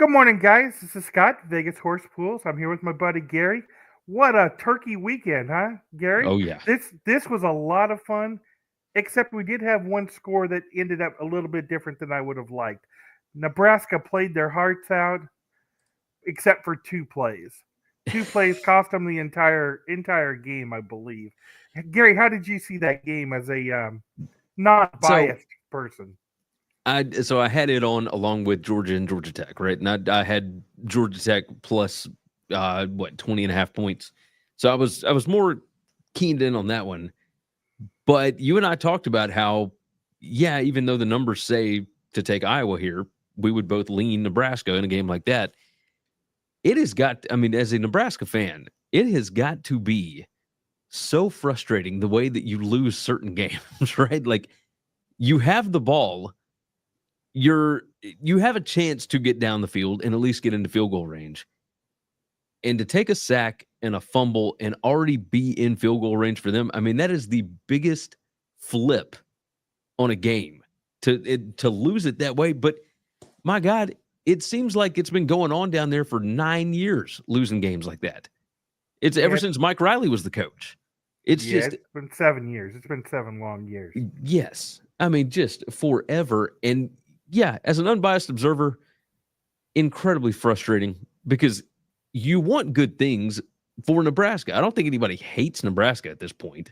Good morning, guys. This is Scott, Vegas Horse Pools. I'm here with my buddy Gary. What a turkey weekend, huh, Gary? Oh yeah. This was a lot of fun, except we did have one score that ended up a little bit different than I would have liked. Nebraska played their hearts out, except for two plays. Two plays cost them the entire game, I believe. Gary, how did you see that game as a not So biased person? I had it on along with Georgia and Georgia Tech, right? And I had Georgia Tech plus 20 and a half points. So I was more keened in on that one. But you and I talked about how, yeah, even though the numbers say to take Iowa here, we would both lean Nebraska in a game like that. It has got, I mean, as a Nebraska fan, it has got to be so frustrating the way that you lose certain games, right? Like you have the ball, you have a chance to get down the field and at least get into field goal range. And to take a sack and a fumble and already be in field goal range for them, I mean, that is the biggest flip on a game to lose it that way. But my God, it seems like it's been going on down there for 9 years, losing games like that. It's ever Yeah, since Mike Riley was the coach. It's yeah, just it's been 7 years. It's been 7 long years. yes. I mean, just forever. And yeah, as an unbiased observer, incredibly frustrating because you want good things for Nebraska. I don't think anybody hates Nebraska at this point.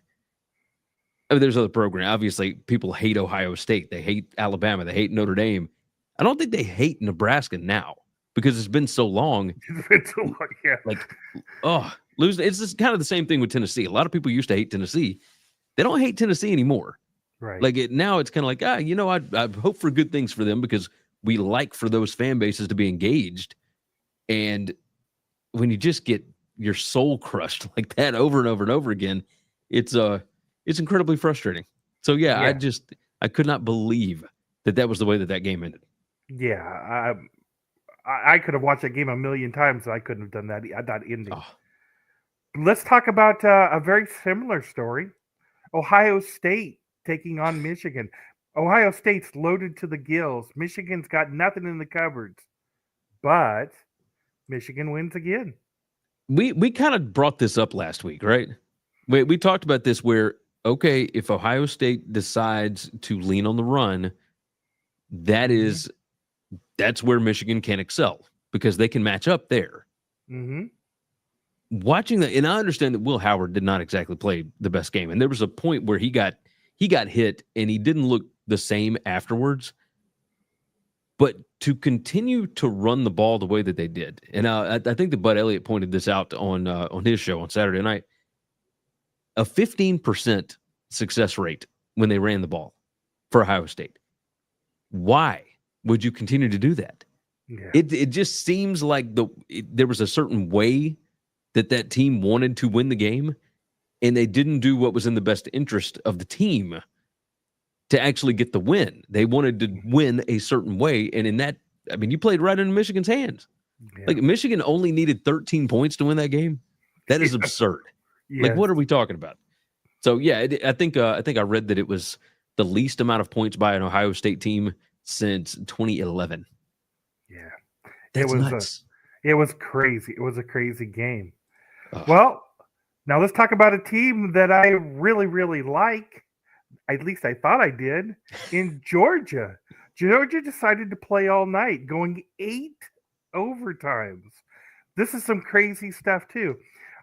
I mean, there's other programs. Obviously, people hate Ohio State. They hate Alabama. They hate Notre Dame. I don't think they hate Nebraska now because it's been so long. It's been too long. Yeah, Like, oh, losing. It's just kind of the same thing with Tennessee. A lot of people used to hate Tennessee. They don't hate Tennessee anymore. right. Like now it's kind of like, I hope for good things for them because we like for those fan bases to be engaged. And when you just get your soul crushed like that over and over and over again, it's incredibly frustrating. So yeah, Yeah, I could not believe that was the way that game ended. yeah. I could have watched that game a million times. I couldn't have done that ending. Oh, Let's talk about a very similar story. Ohio State taking on Michigan. Ohio State's loaded to the gills. Michigan's got nothing in the cupboards, but Michigan wins again. we kind of brought this up last week, right? We talked about this where okay, if Ohio State decides to lean on the run, that Mm-hmm. is that's where Michigan can excel because they can match up there. Mm-hmm. Watching that, and I understand that Will Howard did not exactly play the best game, and there was a point where he got hit and he didn't look the same afterwards. But to continue to run the ball the way that they did, and I think that Bud Elliott pointed this out on his show on Saturday night, a 15% success rate when they ran the ball for Ohio State. Why would you continue to do that? Yeah. It just seems like there was a certain way that team wanted to win the game, and they didn't do what was in the best interest of the team to actually get the win. They wanted to win a certain way, and in that, I mean, you played right into Michigan's hands. Yeah. Like Michigan only needed 13 points to win that game. That is absurd. Like, Yes. what are we talking about? So yeah, I think I read that it was the least amount of points by an Ohio State team since 2011. Yeah. It That's was nuts. it was crazy. It was a crazy game. Ugh. Well, now let's talk about a team that I really, really like. At least I thought I did. In Georgia. Georgia decided to play all night, going 8 overtimes. This is some crazy stuff too.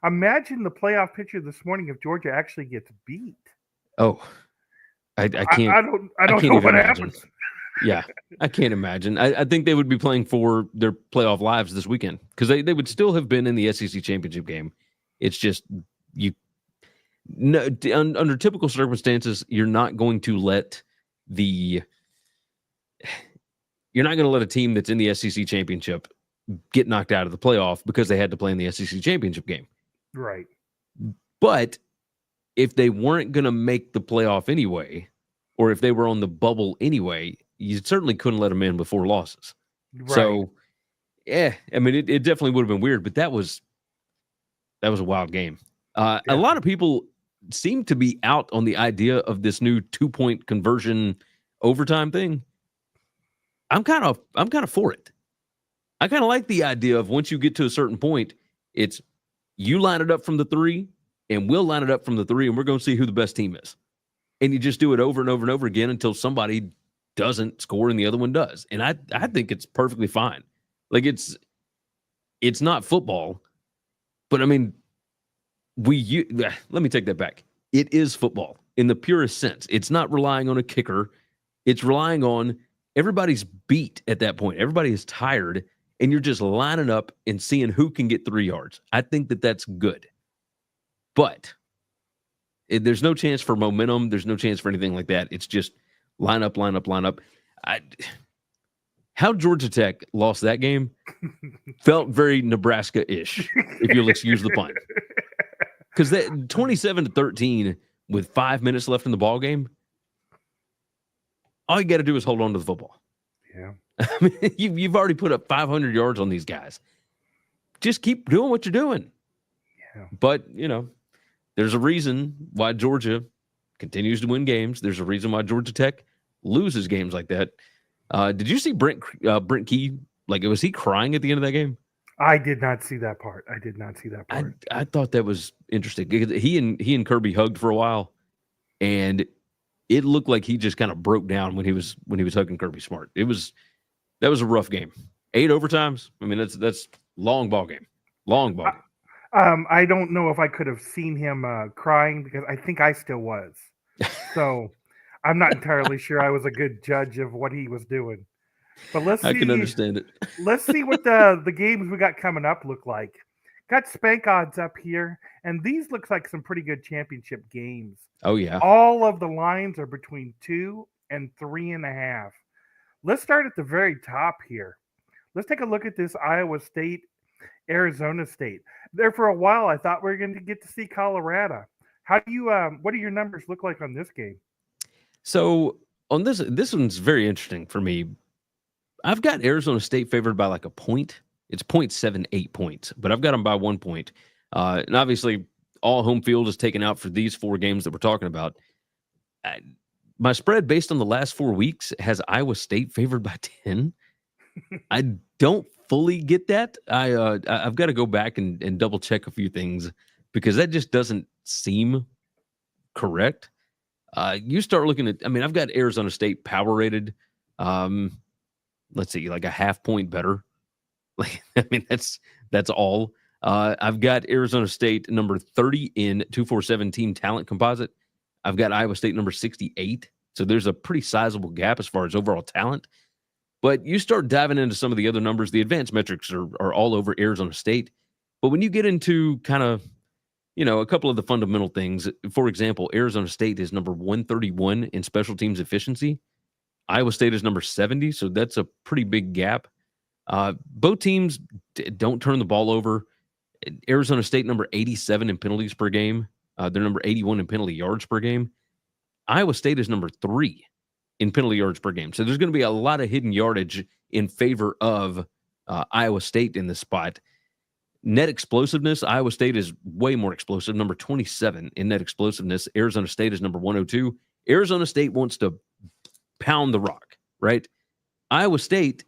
Imagine the playoff picture this morning if Georgia actually gets beat. Oh, I I, can't I don't I I don't can't know even what imagine. happens. Yeah, I can't imagine. I think they would be playing for their playoff lives this weekend because they would still have been in the SEC championship game. It's just you no, under typical circumstances, the you're not going to let a team that's in the SEC championship get knocked out of the playoff because they had to play in the SEC championship game. Right. But if they weren't going to make the playoff anyway, or if they were on the bubble anyway, you certainly couldn't let them in with 4 losses. Right. So, yeah, I mean, it definitely would have been weird, but that was a wild game. A lot Definitely. of people seem to be out on the idea of this new 2-point conversion overtime thing. I'm kind of for it. I kind of like the idea of once you get to a certain point, it's you line it up from the 3, and we'll line it up from the 3, and we're going to see who the best team is. And you just do it over and over and over again until somebody doesn't score and the other one does. And I think it's perfectly fine. Like it's not football, but I mean, let me take that back. It is football in the purest sense. It's not relying on a kicker. It's relying on everybody's beat at that point. Everybody is tired, and you're just lining up and seeing who can get 3 yards. I think that that's good. But there's no chance for momentum. There's no chance for anything like that. It's just line up, line up, line up. How Georgia Tech lost that game felt very Nebraska-ish, if you'll excuse the pun. Because that 27-13 with 5 minutes left in the ball game, all you got to do is hold on to the football. Yeah. I mean, you've already put up 500 yards on these guys. Just keep doing what you're doing. Yeah. But, there's a reason why Georgia continues to win games. There's a reason why Georgia Tech loses games like that. Did you see Brent Key? Like, was he crying at the end of that game? I did not see that part. I thought that was interesting. He and Kirby hugged for a while, and it looked like he just kind of broke down when he was hugging Kirby Smart. That was a rough game. 8 overtimes. I mean, that's long ball game. Long ball game. I don't know if I could have seen him crying because I think I still was. So I'm not entirely sure I was a good judge of what he was doing. But let's see. I can understand it. Let's see what the games we got coming up look like. Got spank odds up here, and these looks like some pretty good championship games. Oh, yeah. All of the lines are between 2 and 3.5. Let's start at the very top here. Let's take a look at this Iowa State, Arizona State. There for a while, I thought we were going to get to see Colorado. How do you? What do your numbers look like on this game? So on this one's very interesting for me. I've got Arizona State favored by like a point. It's 0.78 points, but I've got them by 1 point. And obviously, all home field is taken out for these 4 games that we're talking about. My spread based on the last 4 weeks has Iowa State favored by 10. I don't fully get that. I've got to go back and double check a few things because that just doesn't seem correct. You start looking at, I mean, I've got Arizona State power rated. Let's see, like a half point better. Like, I mean, that's all. I've got Arizona State number 30 in 247 team talent composite. I've got Iowa State number 68. So there's a pretty sizable gap as far as overall talent. But you start diving into some of the other numbers, the advanced metrics are all over Arizona State. But when you get into kind of, a couple of the fundamental things, for example, Arizona State is number 131 in special teams efficiency. Iowa State is number 70, so that's a pretty big gap. Both teams don't turn the ball over. Arizona State number 87 in penalties per game. They're number 81 in penalty yards per game. Iowa State is number 3 in penalty yards per game. So there's going to be a lot of hidden yardage in favor of Iowa State in this spot. Net explosiveness, Iowa State is way more explosive, number 27 in net explosiveness. Arizona State is number 102. Arizona State wants to pound the rock, right? Iowa State,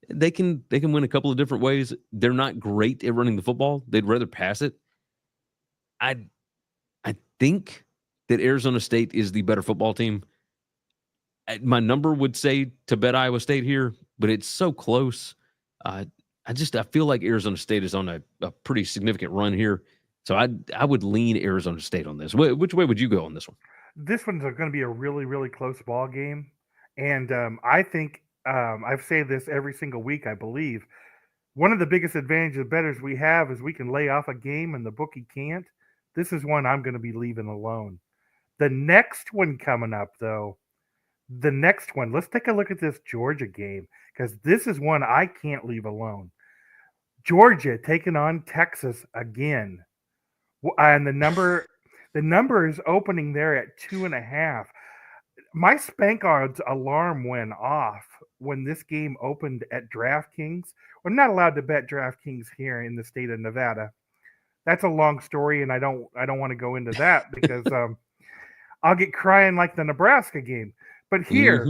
they can win a couple of different ways. They're not great at running the football. They'd rather pass it. I think that Arizona State is the better football team. My number would say to bet Iowa State here, but it's so close. I feel like Arizona State is on a pretty significant run here. So I would lean Arizona State on this. Which way would you go on this one? This one's going to be a really, really close ball game. And I think I've said this every single week, I believe. One of the biggest advantages of bettors we have is we can lay off a game and the bookie can't. This is one I'm going to be leaving alone. The next one coming up, though, let's take a look at this Georgia game because this is one I can't leave alone. Georgia taking on Texas again. And the number is opening there at 2.5. My spank odds alarm went off when this game opened at DraftKings. We're not allowed to bet DraftKings here in the state of Nevada. That's a long story, and I don't want to go into that because I'll get crying like the Nebraska game. But here,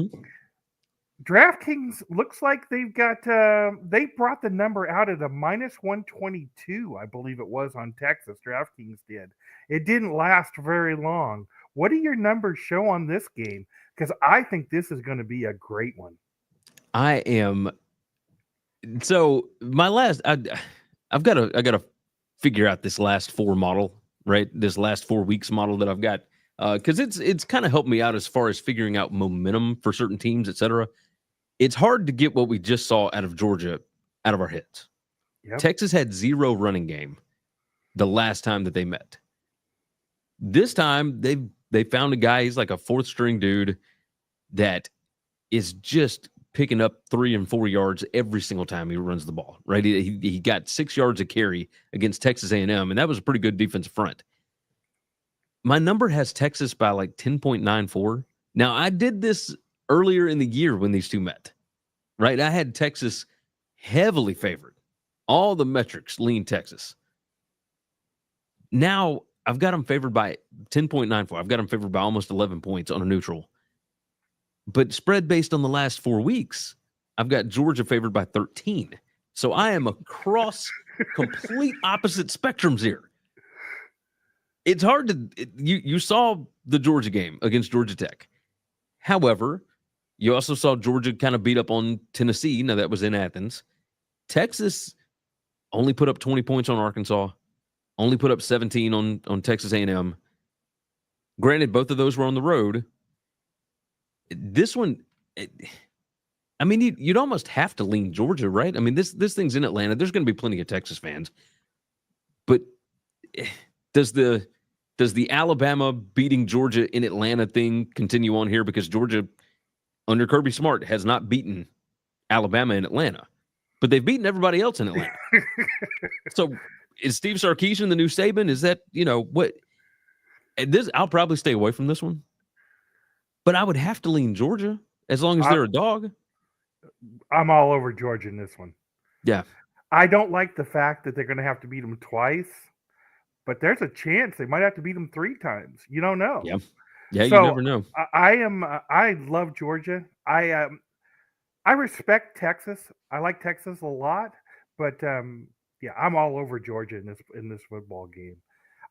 DraftKings looks like they've got they brought the number out at a -122, I believe it was on Texas. DraftKings did. It didn't last very long. What do your numbers show on this game? Because I think this is going to be a great one. I am. So my last, I've got to figure out this last 4 model, right? This last 4 weeks model that I've got, because it's kind of helped me out as far as figuring out momentum for certain teams, etc. It's hard to get what we just saw out of Georgia out of our heads. Yep. Texas had 0 running game the last time that they met. This time they found a guy. He's like a 4th string dude that is just picking up 3 and 4 yards every single time he runs the ball. Right? He got 6 yards a carry against Texas A&M, and that was a pretty good defensive front. My number has Texas by like 10.94. Now I did this earlier in the year when these two met, right? I had Texas heavily favored. All the metrics lean Texas. Now I've got them favored by 10.94. I've got them favored by almost 11 points on a neutral. But spread based on the last 4 weeks, I've got Georgia favored by 13. So I am across complete opposite spectrums here. It's hard to you saw the Georgia game against Georgia Tech. However, you also saw Georgia kind of beat up on Tennessee. Now, that was in Athens. Texas only put up 20 points on Arkansas, only put up 17 on Texas A&M. Granted, both of those were on the road. This one, I mean, you'd almost have to lean Georgia, right? I mean, this thing's in Atlanta. There's going to be plenty of Texas fans. But does the Alabama beating Georgia in Atlanta thing continue on here? Because Georgia, under Kirby Smart, has not beaten Alabama in Atlanta, but they've beaten everybody else in Atlanta. So is Steve Sarkisian the new Saban? Is that, what? This, I'll probably stay away from this one, but I would have to lean Georgia as long as they're a dog. I'm all over Georgia in this one. Yeah. I don't like the fact that they're going to have to beat them twice, but there's a chance they might have to beat them 3 times. You don't know. Yeah. Yeah, So, you never know. I love Georgia. I respect Texas. I like Texas a lot, but yeah, I'm all over Georgia in this football game.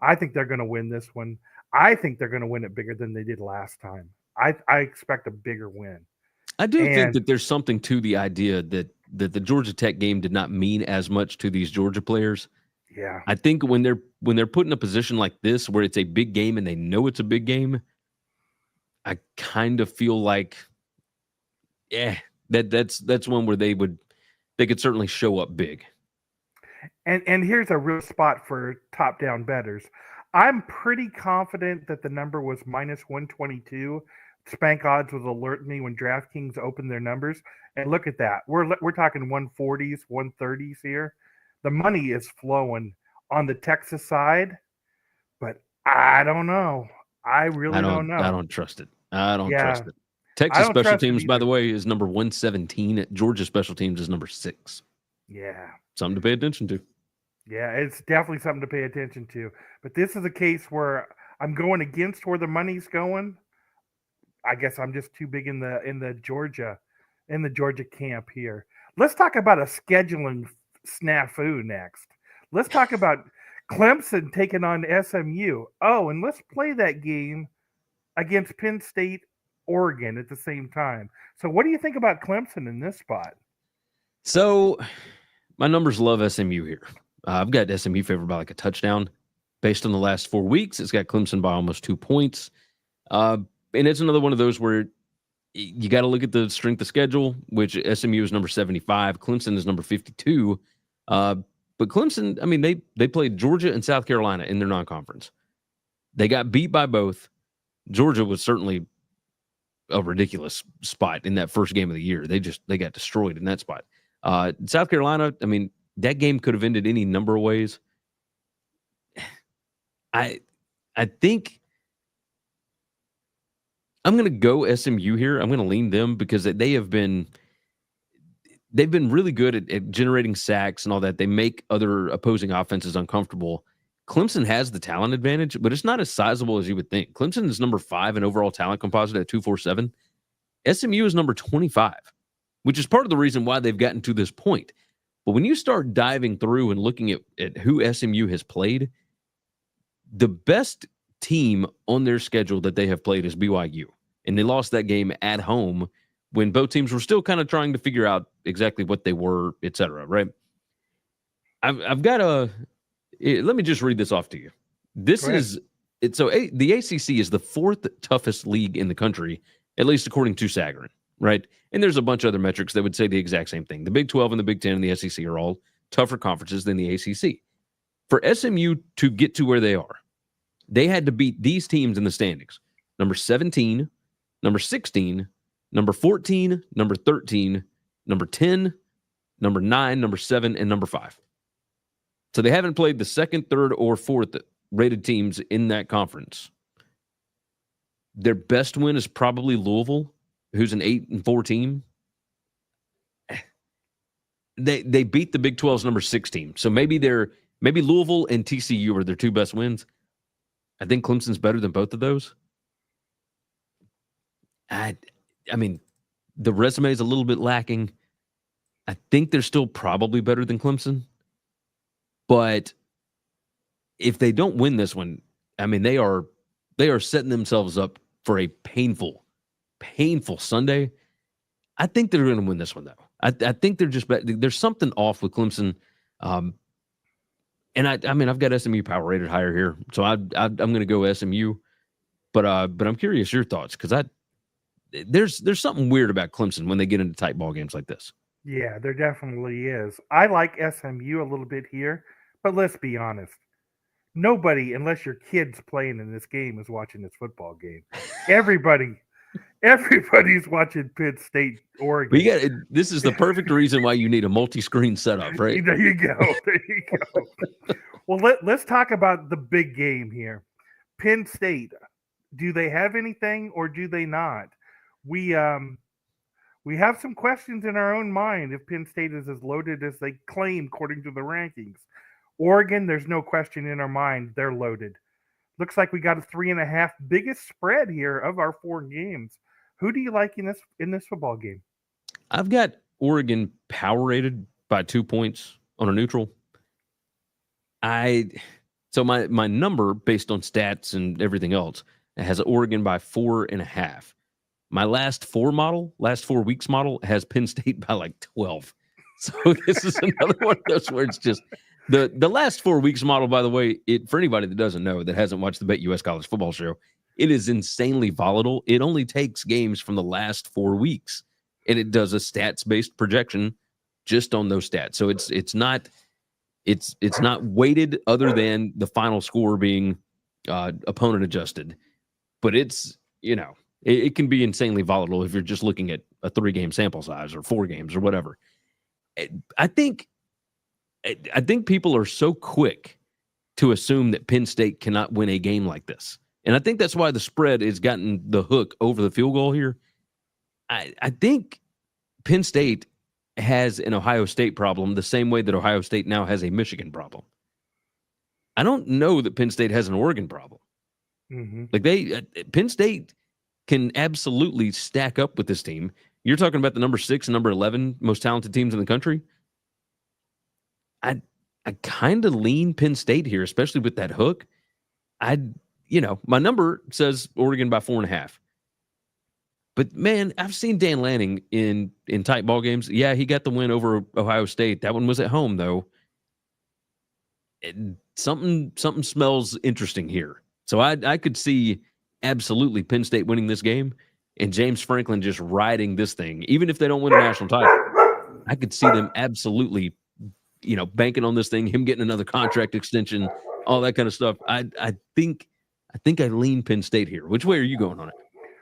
I think they're going to win this one. I think they're going to win it bigger than they did last time. I expect a bigger win. I do think that there's something to the idea that the Georgia Tech game did not mean as much to these Georgia players. Yeah. I think when they're put in a position like this where it's a big game and they know it's a big game, I kind of feel like, that's one where they could certainly show up big. And here's a real spot for top-down bettors. I'm pretty confident that the number was -122. Spank Odds was alerting me when DraftKings opened their numbers. And look at that. We're talking 140s, 130s here. The money is flowing on the Texas side, but I don't know. I really don't know. I don't trust it. I don't Yeah. trust it. Texas don't special trust it teams, by either. the way, is number 117. Georgia special teams is number 6. Yeah. Something to pay attention to. Yeah, it's definitely something to pay attention to. But this is a case where I'm going against where the money's going. I guess I'm just too big in the Georgia camp here. Let's talk about a scheduling snafu next. Let's talk about Clemson taking on SMU. Oh, and let's play that game against Penn State, Oregon at the same time. So what do you think about Clemson in this spot? So my numbers love SMU here. I've got SMU favored by like a touchdown. Based on the last 4 weeks, it's got Clemson by almost 2 points. And it's another one of those where you got to look at the strength of schedule, which SMU is number 75. Clemson is number 52. But Clemson, I mean, they played Georgia and South Carolina in their non-conference. They got beat by both. Georgia was certainly a ridiculous spot in that first game of the year. They got destroyed in that spot. South Carolina, I mean, that game could have ended any number of ways. I think I'm going to go SMU here. I'm going to lean them because they've been really good at generating sacks and all that. They make other opposing offenses uncomfortable. Clemson has the talent advantage, but it's not as sizable as you would think. Clemson is number 5 in overall talent composite at 247. SMU is number 25. which is part of the reason why they've gotten to this point. But when you start diving through and looking at who SMU has played, the best team on their schedule that they have played is BYU. And they lost that game at home when both teams were still kind of trying to figure out exactly what they were, et cetera, right? I've got let me just read this off to you. This is it. So the ACC is the fourth toughest league in the country, at least according to Sagarin, right? And there's a bunch of other metrics that would say the exact same thing. The Big 12 and the Big 10 and the SEC are all tougher conferences than the ACC. For SMU to get to where they are, they had to beat these teams in the standings: number 17, number 16, number 14, number 13, number 10, number 9, number 7, and number 5. So they haven't played the second, third, or fourth rated teams in that conference. Their best win is probably Louisville, who's an 8-4 team. They beat the Big 12's number 6 team. So maybe Louisville and TCU are their two best wins. I think Clemson's better than both of those. I mean, the resume is a little bit lacking. I think they're still probably better than Clemson. But if they don't win this one, I mean, they are setting themselves up for a painful Sunday. I think they're going to win this one, though. I think they're just there's something off with Clemson. And I mean, I've got SMU power rated higher here, so I'm going to go SMU. But I'm curious your thoughts, because there's something weird about Clemson when they get into tight ball games like this. Yeah, there definitely is. I like SMU a little bit here, but let's be honest. Nobody, unless your kid's playing in this game, is watching this football game. Everybody's watching Penn State, Oregon. This is the perfect reason why you need a multi-screen setup, right? There you go. Well, let's talk about the big game here. Penn State. Do they have anything or do they not? We have some questions in our own mind if Penn State is as loaded as they claim according to the rankings. Oregon, there's no question in our mind they're loaded. Looks like we got a 3.5 biggest spread here of our 4 games. Who do you like in this football game? I've got Oregon power rated by 2 points on a neutral. So my number based on stats and everything else has Oregon by 4.5. My last 4 weeks model has Penn State by like 12. So this is another one of those where it's just the last 4 weeks model, by the way, for anybody that doesn't know, that hasn't watched the Bet US College Football Show, it is insanely volatile. It only takes games from the last 4 weeks, and it does a stats-based projection just on those stats. So it's not weighted other than the final score being opponent adjusted. But it's, it can be insanely volatile if you're just looking at a 3-game sample size or 4 games or whatever. I think people are so quick to assume that Penn State cannot win a game like this. And I think that's why the spread has gotten the hook over the field goal here. I think Penn State has an Ohio State problem the same way that Ohio State now has a Michigan problem. I don't know that Penn State has an Oregon problem. Mm-hmm. Like Penn State can absolutely stack up with this team. You're talking about the number 6 and number 11 most talented teams in the country. I kind of lean Penn State here, especially with that hook. My number says Oregon by 4.5. But man, I've seen Dan Lanning in tight ball games. Yeah, he got the win over Ohio State. That one was at home though. Something smells interesting here. So I could see absolutely Penn State winning this game and James Franklin just riding this thing. Even if they don't win the national title, I could see them absolutely, banking on this thing, him getting another contract extension, all that kind of stuff. I think I lean Penn State here. Which way are you going on it?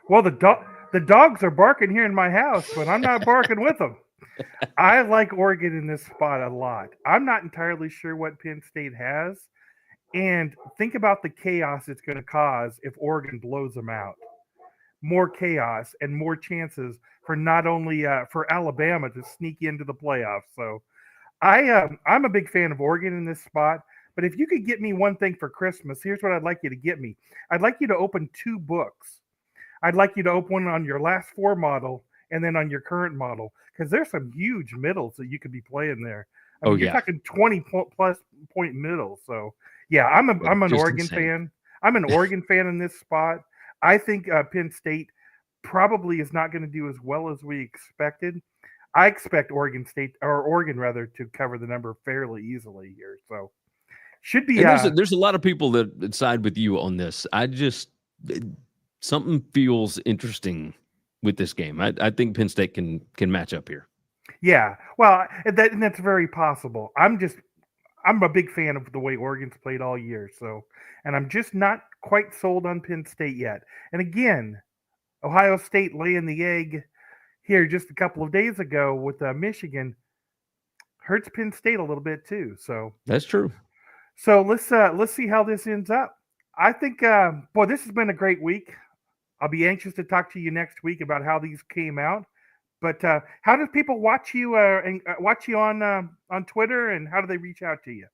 Well, the dogs are barking here in my house, but I'm not barking with them. I like Oregon in this spot a lot. I'm not entirely sure what Penn State has. And think about the chaos it's going to cause if Oregon blows them out. More chaos and more chances for not only for Alabama to sneak into the playoffs. So I'm a big fan of Oregon in this spot. But if you could get me one thing for Christmas, here's what I'd like you to get me. I'd like you to open 2 books. I'd like you to open one on your last 4 model and then on your current model, because there's some huge middles that you could be playing there. I Oh, mean, you're yeah. talking 20+ point middles. So yeah, I'm an Just Oregon insane. fan. I'm an Oregon fan in this spot. I think Penn State probably is not going to do as well as we expected. I expect Oregon rather to cover the number fairly easily here. So should be And there's a lot of people that side with you on this. Something feels interesting with this game. I think Penn State can match up here. yeah. Well, that's very possible. I'm a big fan of the way Oregon's played all year. So, and I'm just not quite sold on Penn State yet. And again, Ohio State laying the egg here just a couple of days ago with Michigan hurts Penn State a little bit too. So That's true. So let's see how this ends up. I think, boy, this has been a great week. I'll be anxious to talk to you next week about how these came out. But how do people watch you and watch you on Twitter, and how do they reach out to you?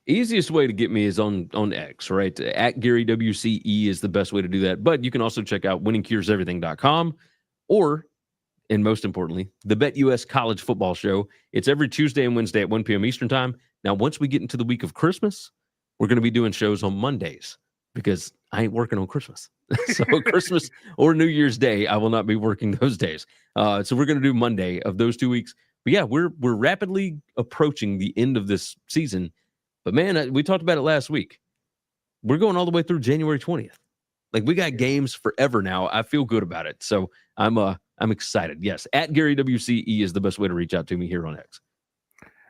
Easiest way to get me is on X, right? At Gary WCE is the best way to do that. But you can also check out winningcureseverything.com, or, and most importantly, the BetUS College Football Show. It's every Tuesday and Wednesday at 1 p.m. Eastern Time. Now, once we get into the week of Christmas, we're going to be doing shows on Mondays because I ain't working on Christmas. So Christmas or New Year's Day, I will not be working those days. So we're going to do Monday of those 2 weeks. But yeah, we're rapidly approaching the end of this season. But man, we talked about it last week. We're going all the way through January 20th. Like, we got games forever now. I feel good about it. So I'm excited. Yes, at Gary WCE is the best way to reach out to me here on X.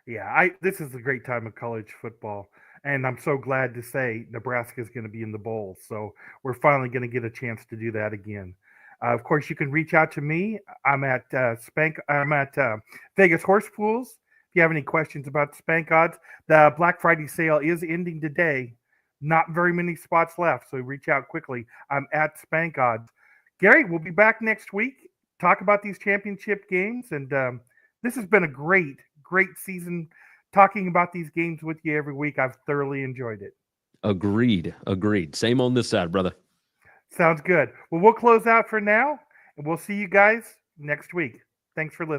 Yeah, this is a great time of college football, and I'm so glad to say Nebraska is going to be in the bowl. So we're finally going to get a chance to do that again. Of course, you can reach out to me. I'm at Vegas Horse Pools. If you have any questions about Spank odds, the Black Friday sale is ending today. Not very many spots left, so reach out quickly. I'm at Spank odds. Gary, we'll be back next week. Talk about these championship games, and this has been a great season talking about these games with you every week. I've thoroughly enjoyed it. Agreed. Same on this side, brother. Sounds good. Well, we'll close out for now, and we'll see you guys next week. Thanks for listening.